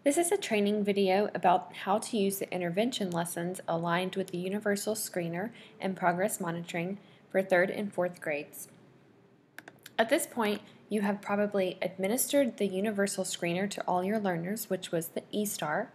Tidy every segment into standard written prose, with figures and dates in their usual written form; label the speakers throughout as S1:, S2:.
S1: This is a training video about how to use the intervention lessons aligned with the Universal Screener and Progress Monitoring for 3rd and 4th grades. At this point, you have probably administered the Universal Screener to all your learners, which was the E-star.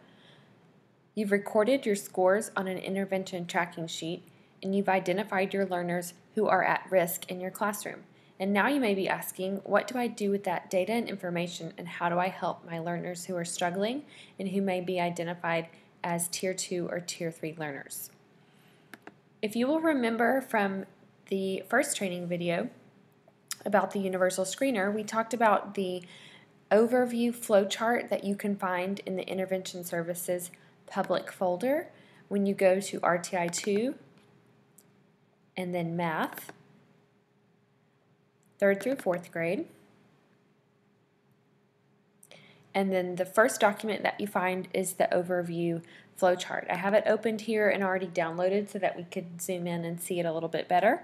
S1: You've recorded your scores on an intervention tracking sheet, and you've identified your learners who are at risk in your classroom. And now you may be asking, what do I do with that data and information, and how do I help my learners who are struggling and who may be identified as Tier 2 or Tier 3 learners? If you will remember from the first training video about the Universal Screener, we talked about the overview flowchart that you can find in the Intervention Services public folder when you go to RtI 2 and then Math, 3rd through 4th grade. And then the first document that you find is the overview flowchart. I have it opened here and already downloaded so that we could zoom in and see it a little bit better.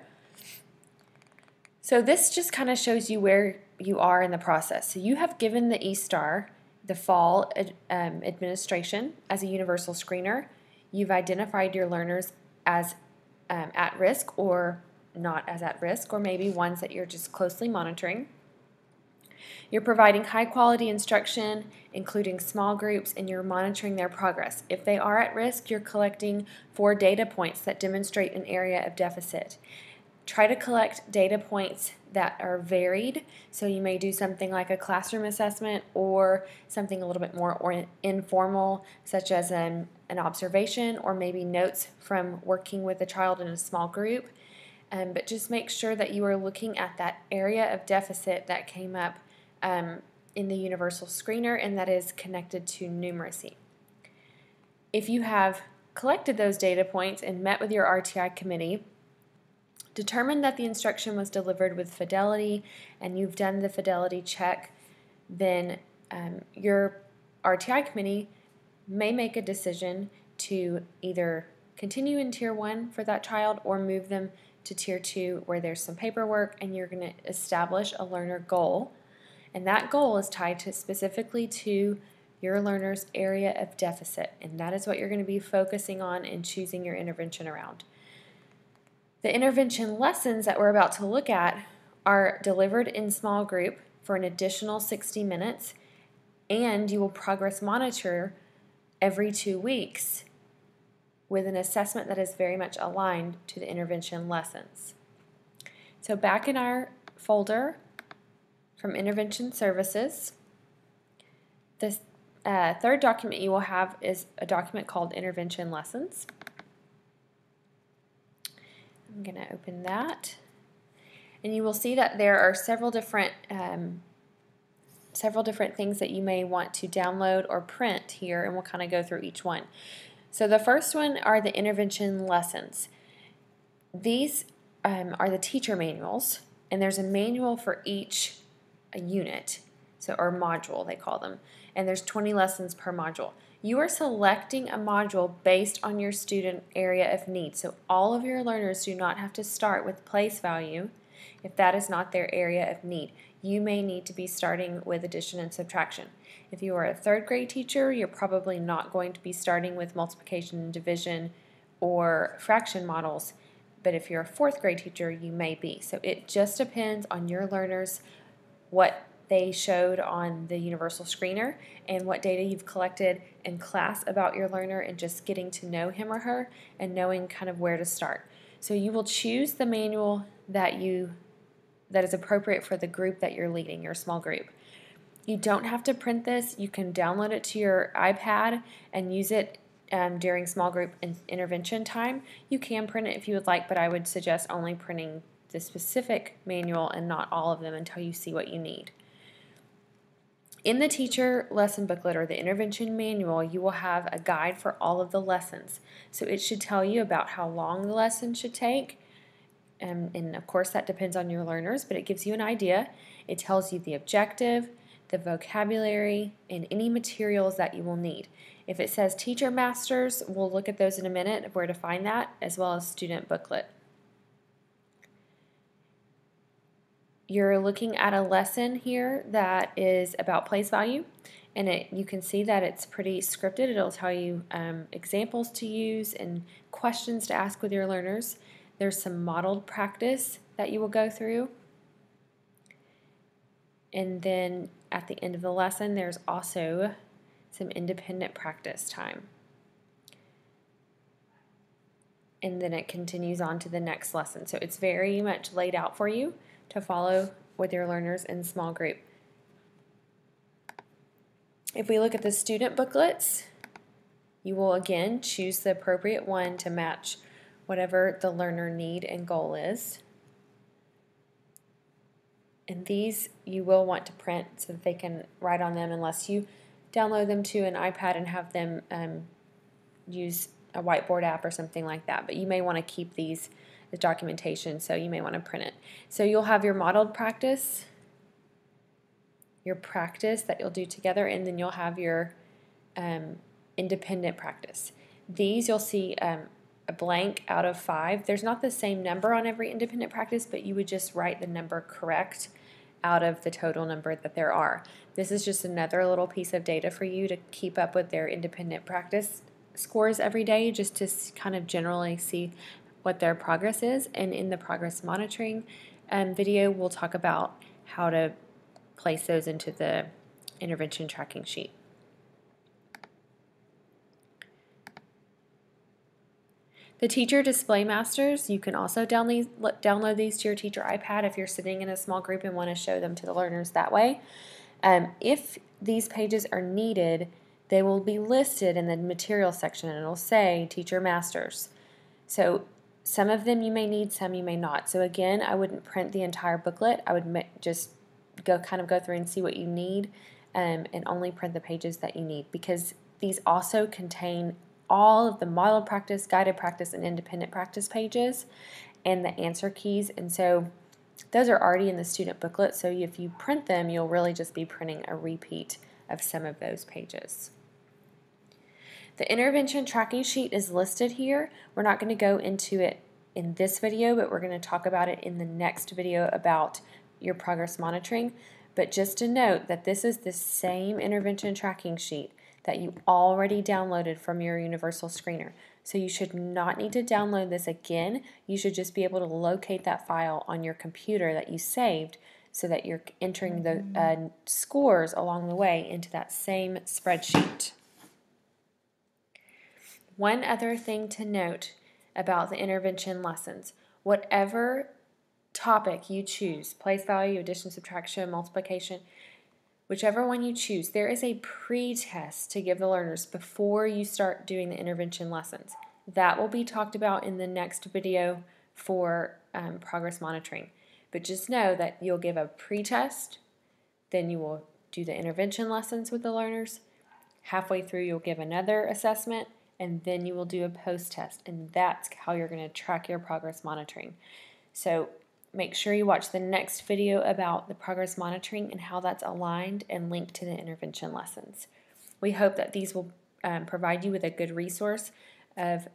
S1: So this just kind of shows you where you are in the process. So you have given the E-star the fall administration as a universal screener. You've identified your learners as at risk or not as at risk, or maybe ones that you're just closely monitoring. You're providing high quality instruction, including small groups, and you're monitoring their progress. If they are at risk, you're collecting 4 data points that demonstrate an area of deficit. Try to collect data points that are varied, so you may do something like a classroom assessment or something a little bit more informal, such as an observation or maybe notes from working with a child in a small group. But just make sure that you are looking at that area of deficit that came up in the Universal Screener and that is connected to numeracy. If you have collected those data points and met with your RtI committee, determine that the instruction was delivered with fidelity and you've done the fidelity check, then your RtI committee may make a decision to either continue in Tier 1 for that child or move them to Tier 2 where there's some paperwork and you're going to establish a learner goal. And that goal is tied specifically to your learner's area of deficit, and that is what you're going to be focusing on and choosing your intervention around. The intervention lessons that we're about to look at are delivered in small group for an additional 60 minutes, and you will progress monitor every 2 weeks with an assessment that is very much aligned to the intervention lessons. So back in our folder from Intervention Services, the third document you will have is a document called Intervention Lessons. I'm going to open that, and you will see that there are several different things that you may want to download or print here, and we'll kind of go through each one. So the first one are the intervention lessons. These are the teacher manuals, and there's a manual for each unit, or module they call them, and there's 20 lessons per module. You are selecting a module based on your student area of need, so all of your learners do not have to start with place value if that is not their area of need. You may need to be starting with addition and subtraction. If you are a 3rd grade teacher, you're probably not going to be starting with multiplication and division or fraction models, but if you're a 4th grade teacher, you may be. So it just depends on your learners, what they showed on the Universal Screener, and what data you've collected in class about your learner, and just getting to know him or her and knowing kind of where to start. So you will choose the manual that is appropriate for the group that you're leading, your small group. You don't have to print this. You can download it to your iPad and use it during small group intervention time. You can print it if you would like, but I would suggest only printing the specific manual and not all of them until you see what you need. In the teacher lesson booklet or the intervention manual, you will have a guide for all of the lessons. So it should tell you about how long the lesson should take. And of course that depends on your learners, but it gives you an idea. It tells you the objective, the vocabulary, and any materials that you will need. If it says teacher masters, we'll look at those in a minute of where to find that, as well as student booklet. You're looking at a lesson here that is about place value, and you can see that it's pretty scripted. It'll tell you examples to use and questions to ask with your learners. There's some modeled practice that you will go through. And then at the end of the lesson, there's also some independent practice time. And then it continues on to the next lesson. So it's very much laid out for you to follow with your learners in small group. If we look at the student booklets, you will again choose the appropriate one to match whatever the learner need and goal is. And these you will want to print so that they can write on them, unless you download them to an iPad and have them use a whiteboard app or something like that. But you may want to keep these as documentation, so you may want to print it. So you'll have your modeled practice, your practice that you'll do together, and then you'll have your independent practice. These you'll see a blank out of 5. There's not the same number on every independent practice, but you would just write the number correct out of the total number that there are. This is just another little piece of data for you to keep up with their independent practice scores every day, just to kind of generally see what their progress is. And in the progress monitoring video, we'll talk about how to place those into the intervention tracking sheet. The teacher display masters, you can also download these to your teacher iPad if you're sitting in a small group and want to show them to the learners that way. If these pages are needed, they will be listed in the material section, and it'll say teacher masters. So some of them you may need, some you may not. So again, I wouldn't print the entire booklet. I would just go through and see what you need, and only print the pages that you need, because these also contain all of the modeled practice, guided practice, and independent practice pages and the answer keys. And so those are already in the student booklet, so if you print them, you'll really just be printing a repeat of some of those pages. The intervention tracking sheet is listed here. We're not going to go into it in this video, but we're going to talk about it in the next video about your progress monitoring. But just to note that this is the same intervention tracking sheet that you already downloaded from your universal screener. So you should not need to download this again. You should just be able to locate that file on your computer that you saved, so that you're entering the scores along the way into that same spreadsheet. One other thing to note about the intervention lessons: whatever topic you choose, place value, addition, subtraction, multiplication, whichever one you choose, there is a pre-test to give the learners before you start doing the intervention lessons. That will be talked about in the next video for progress monitoring. But just know that you'll give a pre-test, then you will do the intervention lessons with the learners. Halfway through, you'll give another assessment, and then you will do a post-test. And that's how you're going to track your progress monitoring. So make sure you watch the next video about the progress monitoring and how that's aligned and linked to the intervention lessons. We hope that these will provide you with a good resource of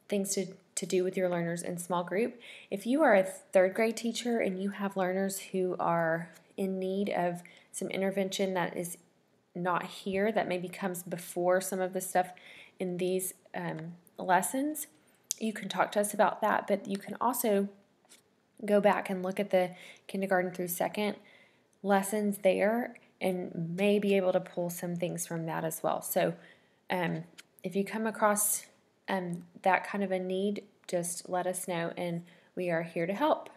S1: things to do with your learners in small group. If you are a third grade teacher and you have learners who are in need of some intervention that is not here, that maybe comes before some of the stuff in these lessons, you can talk to us about that. But you can also go back and look at the kindergarten through 2nd lessons there and may be able to pull some things from that as well. So if you come across that kind of a need, just let us know, and we are here to help.